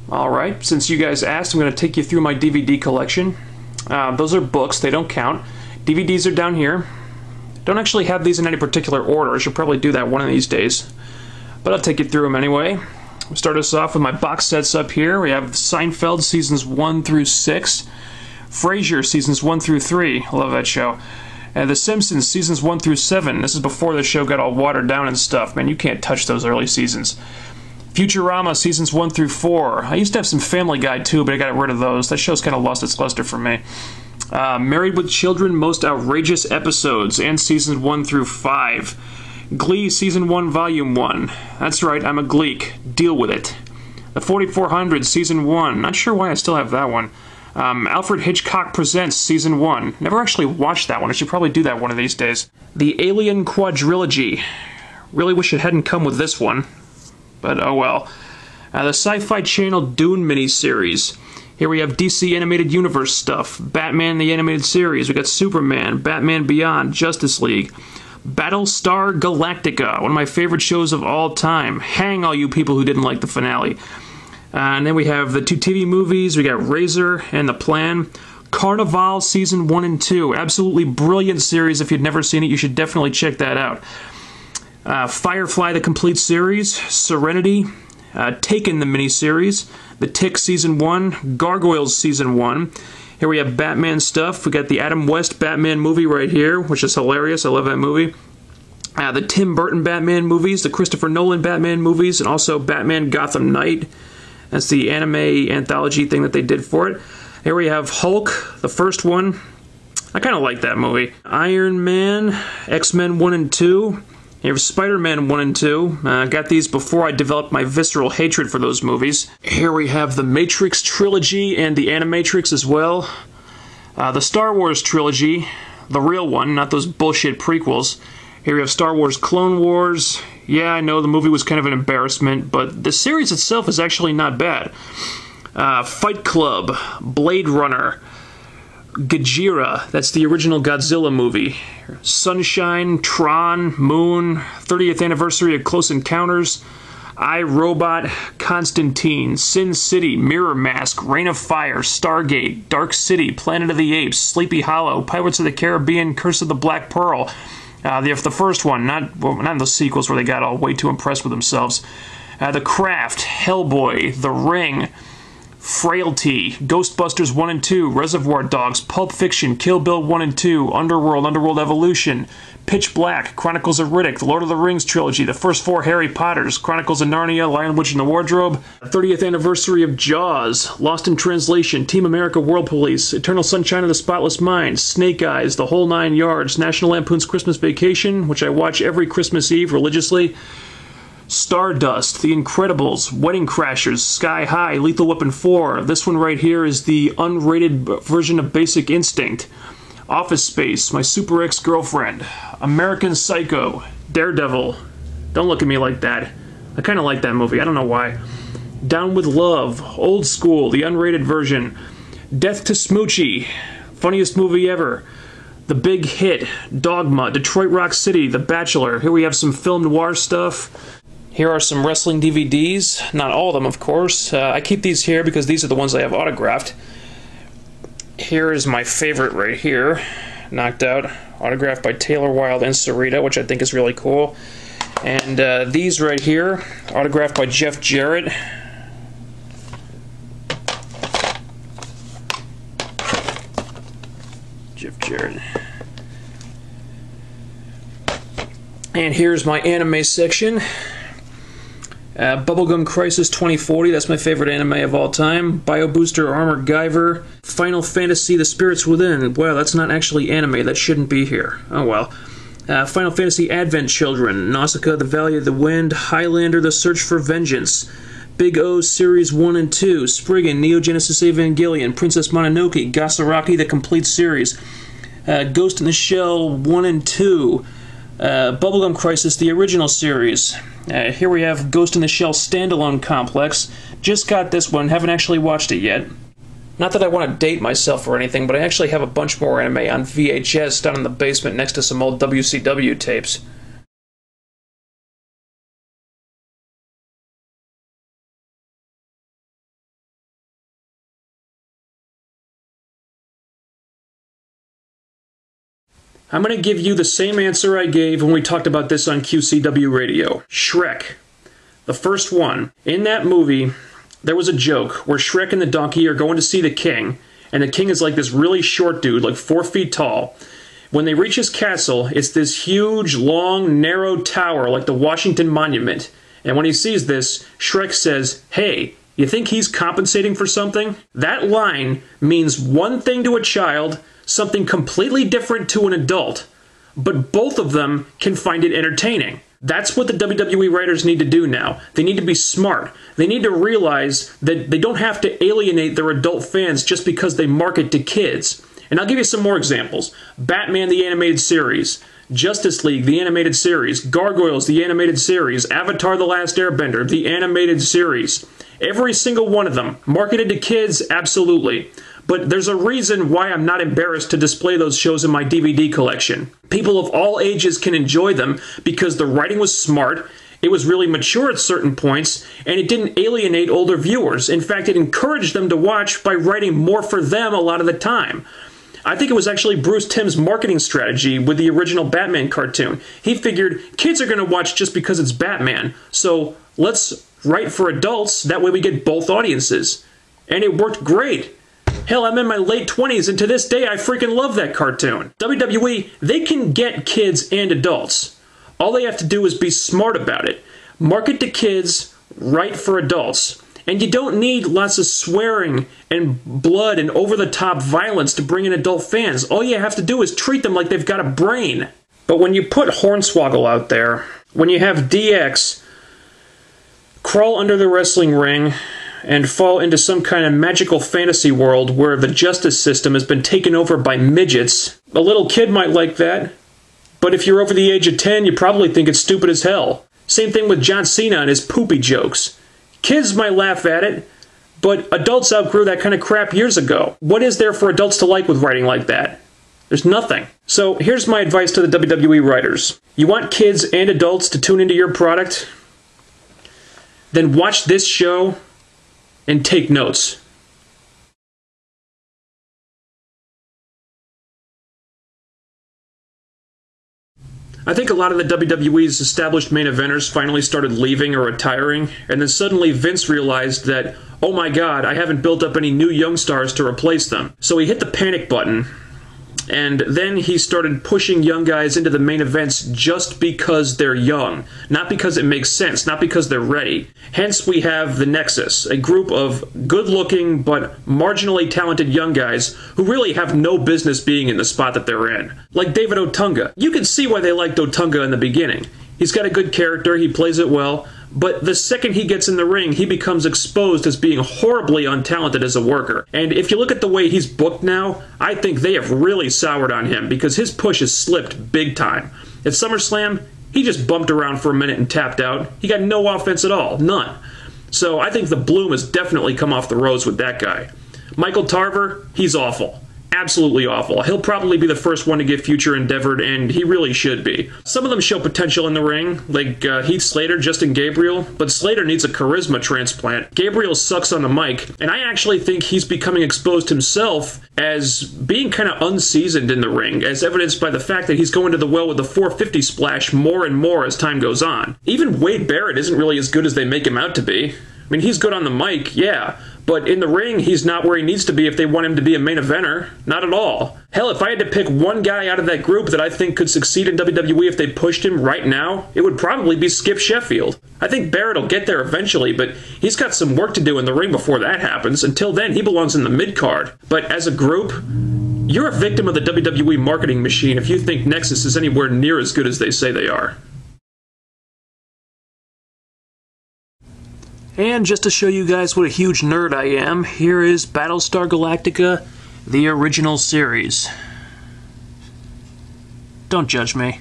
Alright, since you guys asked, I'm going to take you through my DVD collection. Those are books, they don't count. DVDs are down here. Don't actually have these in any particular order. I should probably do that one of these days. But I'll take you through them anyway. We'll start us off with my box sets up here. We have Seinfeld seasons 1 through 6. Frasier seasons 1 through 3. I love that show. The Simpsons seasons 1 through 7. This is before the show got all watered down and stuff. Man, you can't touch those early seasons. Futurama seasons 1 through 4. I used to have some Family Guy too, but I got rid of those. That show's kind of lost its luster for me. Married with Children Most Outrageous Episodes and seasons 1 through 5. Glee season 1 volume 1. That's right, I'm a Gleek. Deal with it. The 4400 season 1. Not sure why I still have that one. Alfred Hitchcock Presents season 1. Never actually watched that one. I should probably do that one of these days. The Alien Quadrilogy. Really wish it hadn't come with this one, but oh well. The Sci-Fi Channel Dune miniseries. Here we have DC Animated Universe stuff. Batman the Animated Series. We got Superman, Batman Beyond, Justice League. Battlestar Galactica, one of my favorite shows of all time. Hang all you people who didn't like the finale. And then we have the 2 TV movies. We got Razor and The Plan. Carnival season 1 and 2. Absolutely brilliant series. If you'd never seen it, you should definitely check that out. Firefly the complete series. Serenity. Taken the miniseries. The Tick season 1. Gargoyles season 1. Here we have Batman stuff. We got the Adam West Batman movie right here, which is hilarious. I love that movie. The Tim Burton Batman movies, the Christopher Nolan Batman movies, and also Batman Gotham Knight. That's the anime anthology thing that they did for it. Here we have Hulk, the first one. I kind of like that movie. Iron Man, X-Men 1 and 2. Here's Spider-Man 1 and 2. Got these before I developed my visceral hatred for those movies. Here we have the Matrix trilogy and the Animatrix as well. The Star Wars trilogy, the real one, not those bullshit prequels. Here we have Star Wars Clone Wars. Yeah, I know the movie was kind of an embarrassment, but the series itself is actually not bad. Fight Club, Blade Runner, Gojira, that's the original Godzilla movie. Sunshine, Tron, Moon, 30th anniversary of Close Encounters, I, Robot, Constantine, Sin City, Mirror Mask, Reign of Fire, Stargate, Dark City, Planet of the Apes, Sleepy Hollow, Pirates of the Caribbean, Curse of the Black Pearl. The first one, not the sequels where they got all way too impressed with themselves. The Craft, Hellboy, The Ring, Frailty, Ghostbusters 1 and 2, Reservoir Dogs, Pulp Fiction, Kill Bill 1 and 2, Underworld, Underworld Evolution, Pitch Black, Chronicles of Riddick, The Lord of the Rings trilogy, the first 4 Harry Potters, Chronicles of Narnia, Lion, Witch, and the Wardrobe, 30th anniversary of Jaws, Lost in Translation, Team America World Police, Eternal Sunshine of the Spotless Mind, Snake Eyes, The Whole Nine Yards, National Lampoon's Christmas Vacation, which I watch every Christmas Eve religiously, Stardust, The Incredibles, Wedding Crashers, Sky High, Lethal Weapon 4. This one right here is the unrated version of Basic Instinct. Office Space, My Super Ex-Girlfriend, American Psycho, Daredevil. Don't look at me like that. I kind of like that movie. I don't know why. Down with Love, Old School, the unrated version. Death to Smoochie, funniest movie ever. The Big Hit, Dogma, Detroit Rock City, The Bachelor. Here we have some film noir stuff. Here are some wrestling DVDs. Not all of them, of course. I keep these here because these are the ones I have autographed. Here is my favorite right here. Knocked Out. Autographed by Taylor Wilde and Sarita, which I think is really cool. And these right here, autographed by Jeff Jarrett. Jeff Jarrett. And here's my anime section. Bubblegum Crisis 2040, that's my favorite anime of all time. Bio Booster Armor Guyver. Final Fantasy The Spirits Within. Well, that's not actually anime, that shouldn't be here. Oh well. Final Fantasy Advent Children. Nausicaa, The Valley of the Wind. Highlander, The Search for Vengeance. Big O Series 1 and 2. Spriggan, Neo Genesis Evangelion. Princess Mononoke. Gasaraki, The Complete Series. Ghost in the Shell 1 and 2. Bubblegum Crisis, the original series. Here we have Ghost in the Shell Standalone Complex. Just got this one, haven't actually watched it yet. Not that I want to date myself or anything, but I actually have a bunch more anime on VHS down in the basement next to some old WCW tapes. I'm going to give you the same answer I gave when we talked about this on QCW Radio. Shrek. The first one. In that movie, there was a joke where Shrek and the donkey are going to see the king, and the king is like this really short dude, like 4 feet tall. When they reach his castle, it's this huge, long, narrow tower like the Washington Monument. And when he sees this, Shrek says, "Hey, you think he's compensating for something?" That line means one thing to a child, something completely different to an adult, but both of them can find it entertaining. That's what the WWE writers need to do now. They need to be smart. They need to realize that they don't have to alienate their adult fans just because they market to kids. And I'll give you some more examples. Batman the Animated Series, Justice League the Animated Series, Gargoyles the Animated Series, Avatar The Last Airbender the Animated Series. Every single one of them. Marketed to kids, absolutely. But there's a reason why I'm not embarrassed to display those shows in my DVD collection. People of all ages can enjoy them because the writing was smart, it was really mature at certain points, and it didn't alienate older viewers. In fact, it encouraged them to watch by writing more for them a lot of the time. I think it was actually Bruce Timm's marketing strategy with the original Batman cartoon. He figured kids are going to watch just because it's Batman, so let's write for adults, that way we get both audiences. And it worked great. Hell, I'm in my late 20s, and to this day, I freaking love that cartoon. WWE, they can get kids and adults. All they have to do is be smart about it. Market to kids, write for adults. And you don't need lots of swearing and blood and over-the-top violence to bring in adult fans. All you have to do is treat them like they've got a brain. But when you put Hornswoggle out there, when you have DX crawl under the wrestling ring and fall into some kind of magical fantasy world where the justice system has been taken over by midgets, a little kid might like that. But if you're over the age of 10, you probably think it's stupid as hell. Same thing with John Cena and his poopy jokes. Kids might laugh at it, but adults outgrew that kind of crap years ago. What is there for adults to like with writing like that? There's nothing. So here's my advice to the WWE writers. You want kids and adults to tune into your product? Then watch this show and take notes. I think a lot of the WWE's established main eventers finally started leaving or retiring, and then suddenly Vince realized that, oh my god, I haven't built up any new young stars to replace them. So he hit the panic button, and then he started pushing young guys into the main events just because they're young. Not because it makes sense, not because they're ready. Hence we have the Nexus, a group of good-looking but marginally talented young guys who really have no business being in the spot that they're in. Like David Otunga. You can see why they liked Otunga in the beginning. He's got a good character, he plays it well, but the second he gets in the ring, he becomes exposed as being horribly untalented as a worker. And if you look at the way he's booked now, I think they have really soured on him because his push has slipped big time. At SummerSlam, he just bumped around for a minute and tapped out. He got no offense at all, none. So I think the bloom has definitely come off the rose with that guy. Michael Tarver, he's awful. Absolutely awful. He'll probably be the first one to get future endeavored, and he really should be. Some of them show potential in the ring, like Heath Slater, Justin Gabriel, but Slater needs a charisma transplant. Gabriel sucks on the mic, and I actually think he's becoming exposed himself as being kind of unseasoned in the ring, as evidenced by the fact that he's going to the well with the 450 splash more and more as time goes on. Even Wade Barrett isn't really as good as they make him out to be. I mean, he's good on the mic, yeah, but in the ring, he's not where he needs to be if they want him to be a main eventer. Not at all. Hell, if I had to pick one guy out of that group that I think could succeed in WWE if they pushed him right now, it would probably be Skip Sheffield. I think Barrett will get there eventually, but he's got some work to do in the ring before that happens. Until then, he belongs in the mid-card. But as a group, you're a victim of the WWE marketing machine if you think Nexus is anywhere near as good as they say they are. And just to show you guys what a huge nerd I am, here is Battlestar Galactica, the original series. Don't judge me.